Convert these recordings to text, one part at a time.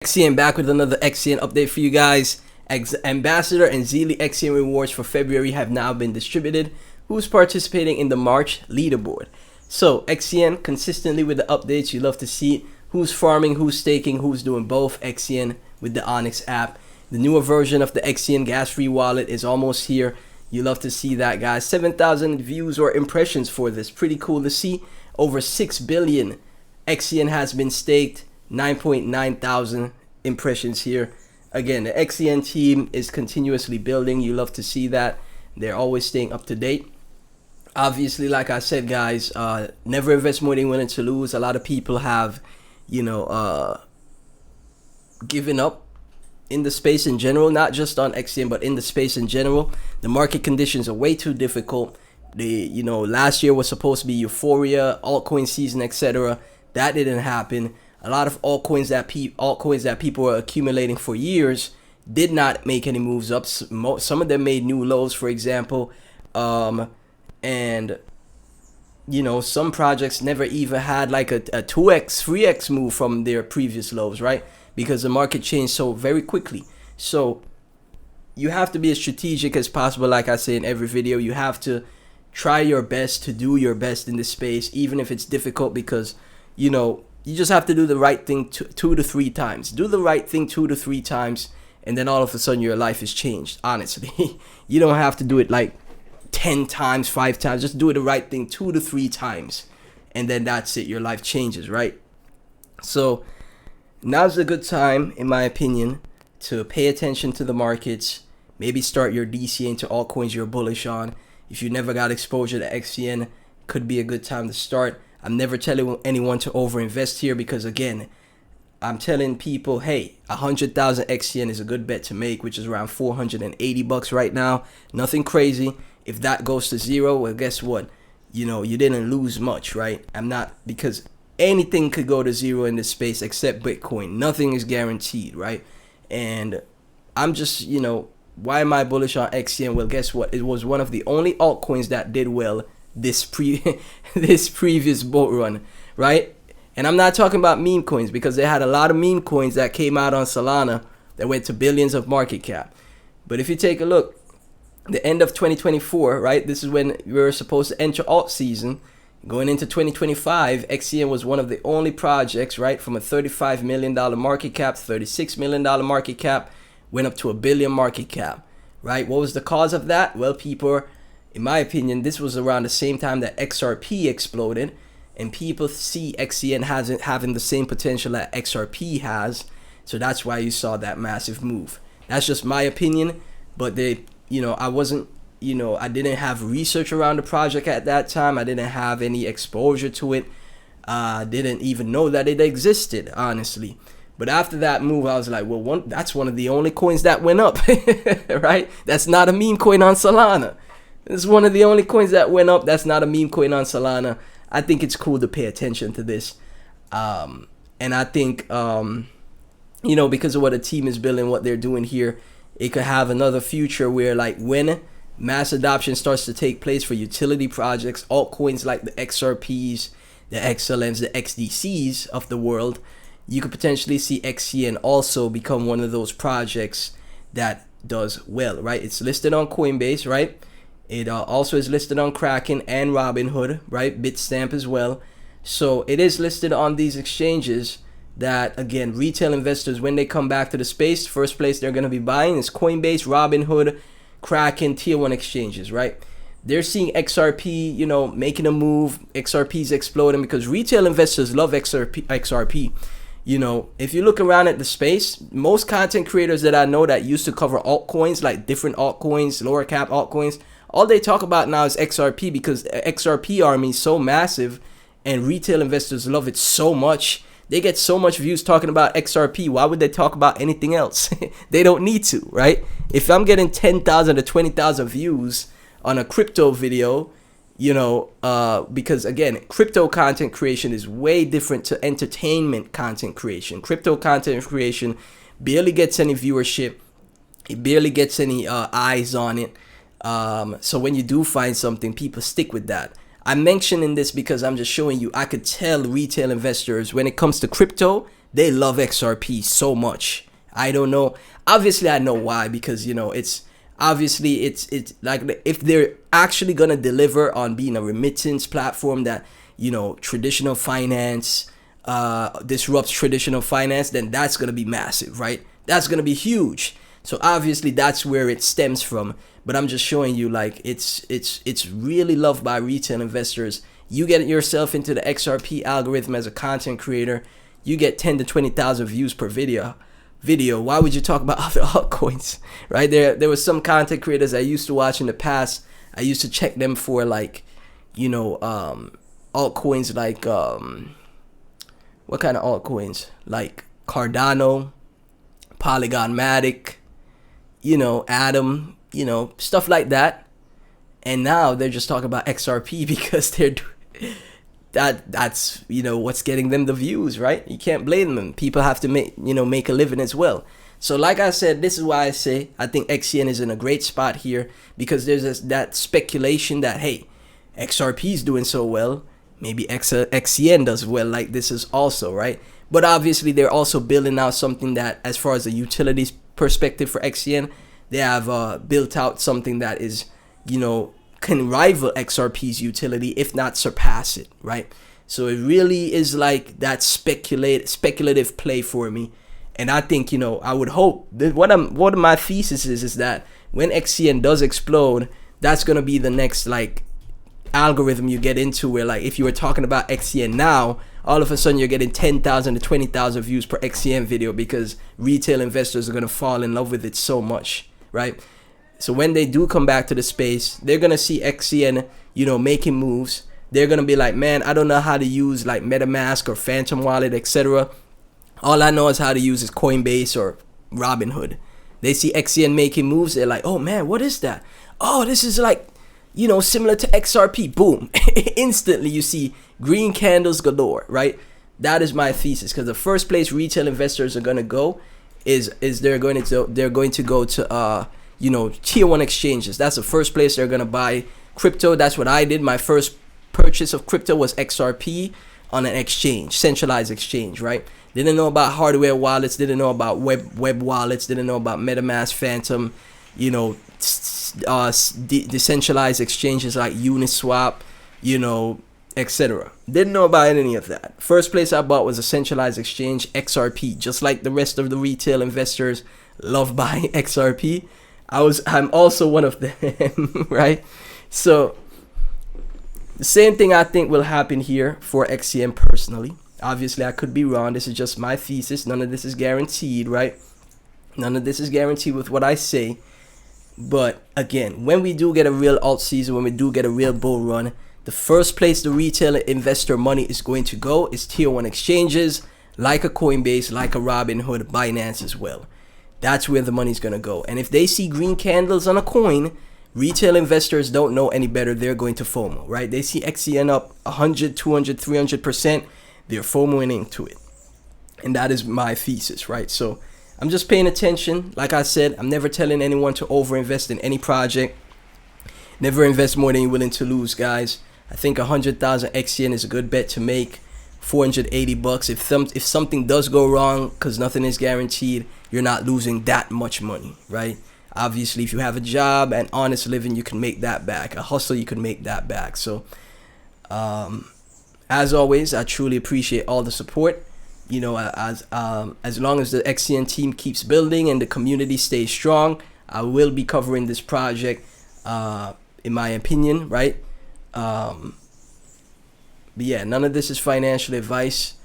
XCN back with another XCN update for you guys. Ambassador and Zeely XCN rewards for February have now been distributed. Who's participating in the March leaderboard? So XCN consistently with the updates, you love to see it. Who's farming, who's staking, who's doing both. XCN with the Onyx app. The newer version of the XCN gas-free wallet is almost here. You love to see that, guys. 7,000 views or impressions for this. Pretty cool to see. Over 6 billion XCN has been staked. 9.9 thousand impressions here. Again, the XCN team is continuously building. You love to see that. They're always staying up to date. Obviously, like I said, guys, never invest more than you're willing to lose. A lot of people have, given up in the space in general, not just on XCN, but in the space in general. The market conditions are way too difficult. Last year was supposed to be euphoria, altcoin season, etc. That didn't happen. A lot of altcoins that people were accumulating for years did not make any moves up. Some of them made new lows, for example, and some projects never even had like a 2x, 3x move from their previous lows, right? Because the market changed so very quickly. So you have to be as strategic as possible. Like I say in every video, you have to try your best to do your best in this space, even if it's difficult, because you just have to do the right thing 2 to 3 times. Do the right thing 2 to 3 times, and then all of a sudden your life is changed. Honestly, you don't have to do it like 10 times, 5 times. Just do the right thing 2 to 3 times, and then that's it. Your life changes, right? So now's a good time, in my opinion, to pay attention to the markets. Maybe start your DCA into altcoins you're bullish on. If you never got exposure to XCN, could be a good time to start. I'm never telling anyone to overinvest here, because again, I'm telling people, hey, 100,000 XCN is a good bet to make, which is around 480 bucks right now. Nothing crazy. If that goes to zero, well, guess what? You didn't lose much, right? Because anything could go to zero in this space except Bitcoin. Nothing is guaranteed, right? And I'm just, why am I bullish on XCN? Well, guess what? It was one of the only altcoins that did well this previous bull run, right? And I'm not talking about meme coins, because they had a lot of meme coins that came out on Solana that went to billions of market cap. But if you take a look, the end of 2024, right? This is when we were supposed to enter alt season. Going into 2025, XCN was one of the only projects, right? From a $35 million market cap, $36 million market cap, went up to a billion market cap, right? What was the cause of that? Well, people, in my opinion, this was around the same time that XRP exploded, and people see XCN having the same potential that XRP has. So that's why you saw that massive move. That's just my opinion, but I didn't have research around the project at that time. I didn't have any exposure to it. Didn't even know that it existed, honestly. But after that move, I was like, well, that's one of the only coins that went up, right? That's not a meme coin on Solana. It's one of the only coins that went up. That's not a meme coin on Solana. I think it's cool to pay attention to this. And I think, because of what the team is building, what they're doing here, it could have another future where, like, when mass adoption starts to take place for utility projects, altcoins like the XRPs, the XLMs, the XDCs of the world, you could potentially see XCN also become one of those projects that does well, right? It's listed on Coinbase, right? It also is listed on Kraken and Robinhood, right? Bitstamp as well. So it is listed on these exchanges that, again, retail investors, when they come back to the space, first place they're going to be buying is Coinbase, Robinhood, Kraken, tier 1 exchanges, right? They're seeing XRP, making a move. XRP is exploding because retail investors love XRP. If you look around at the space, most content creators that I know that used to cover altcoins, like different altcoins, lower cap altcoins, all they talk about now is XRP, because XRP army is so massive and retail investors love it so much. They get so much views talking about XRP. Why would they talk about anything else? They don't need to, right? If I'm getting 10,000 to 20,000 views on a crypto video, because again, crypto content creation is way different to entertainment content creation. Crypto content creation barely gets any viewership. It barely gets any eyes on it. So when you do find something, people stick with that. I'm mentioning this because I'm just showing you, I could tell retail investors when it comes to crypto, they love XRP so much. I don't know. Obviously, I know why, because it's obviously it's like, if they're actually gonna deliver on being a remittance platform that traditional finance disrupts traditional finance, then that's gonna be massive, right? That's gonna be huge. So obviously that's where it stems from. But I'm just showing you, like, it's really loved by retail investors. You get yourself into the XRP algorithm as a content creator, you get 10 to 20,000 views per video. Why would you talk about other altcoins, right? There was some content creators I used to watch in the past. I used to check them for, like, altcoins, like what kind of altcoins? Like Cardano, Polygon Matic, Atom, stuff like that. And now they're just talking about XRP because that's what's getting them the views, right? You can't blame them. People have to make a living as well. So like I said, this is why I say I think XCN is in a great spot here, because there's that speculation that, hey, XRP is doing so well, maybe XCN does well like this is also, right? But obviously they're also building out something that, as far as the utilities perspective for XCN, they have built out something that is, can rival XRP's utility, if not surpass it, right? So it really is like that speculative play for me. And I think, I would hope that one of my thesis is that when XCN does explode, that's going to be the next, like, algorithm you get into, where, like, if you were talking about XCN now, all of a sudden you're getting 10,000 to 20,000 views per XCN video, because retail investors are going to fall in love with it so much, right? So when they do come back to the space, they're going to see XCN, making moves. They're going to be like, man, I don't know how to use, like, MetaMask or Phantom Wallet, etc. All I know is how to use is Coinbase or Robinhood. They see XCN making moves. They're like, oh man, what is that? Oh, this is like, similar to XRP. Boom. Instantly you see green candles galore, right? That is my thesis, because the first place retail investors are going to go is they're going to go to tier 1 exchanges. That's the first place they're going to buy crypto. That's what I did. My first purchase of crypto was XRP on an exchange, centralized exchange, right? Didn't know about hardware wallets, didn't know about web wallets, didn't know about MetaMask, Phantom, decentralized exchanges like Uniswap, etc. Didn't know about any of that. First place I bought was a centralized exchange, XRP. Just like the rest of the retail investors love buying XRP, I'm also one of them, right? So the same thing I think will happen here for XCN personally. Obviously, I could be wrong. This is just my thesis. None of this is guaranteed, right? None of this is guaranteed with what I say. But again, when we do get a real alt season, when we do get a real bull run, the first place the retail investor money is going to go is tier 1 exchanges, like a Coinbase, like a Robinhood, Binance as well. That's where the money's going to go. And if they see green candles on a coin, retail investors don't know any better. They're going to FOMO, right? They see XCN up 100, 200, 300%. They're FOMOing into it. And that is my thesis, right? So I'm just paying attention. Like I said, I'm never telling anyone to overinvest in any project. Never invest more than you're willing to lose, guys. I think 100,000 XCN is a good bet to make. $480. If something does go wrong, because nothing is guaranteed, you're not losing that much money, right? Obviously, if you have a job and honest living, you can make that back. A hustle, you can make that back. So, as always, I truly appreciate all the support. As long as the XCN team keeps building and the community stays strong, I will be covering this project, in my opinion, right? But yeah, none of this is financial advice.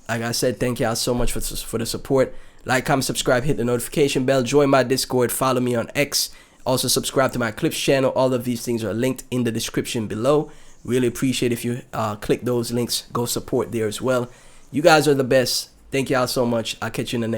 Like I said, thank y'all so much for the support. Like, comment, subscribe, hit the notification bell, join my Discord, follow me on X. Also subscribe to my Clips channel. All of these things are linked in the description below. Really appreciate if you click those links. Go support there as well. You guys are the best. Thank y'all so much. I'll catch you in the next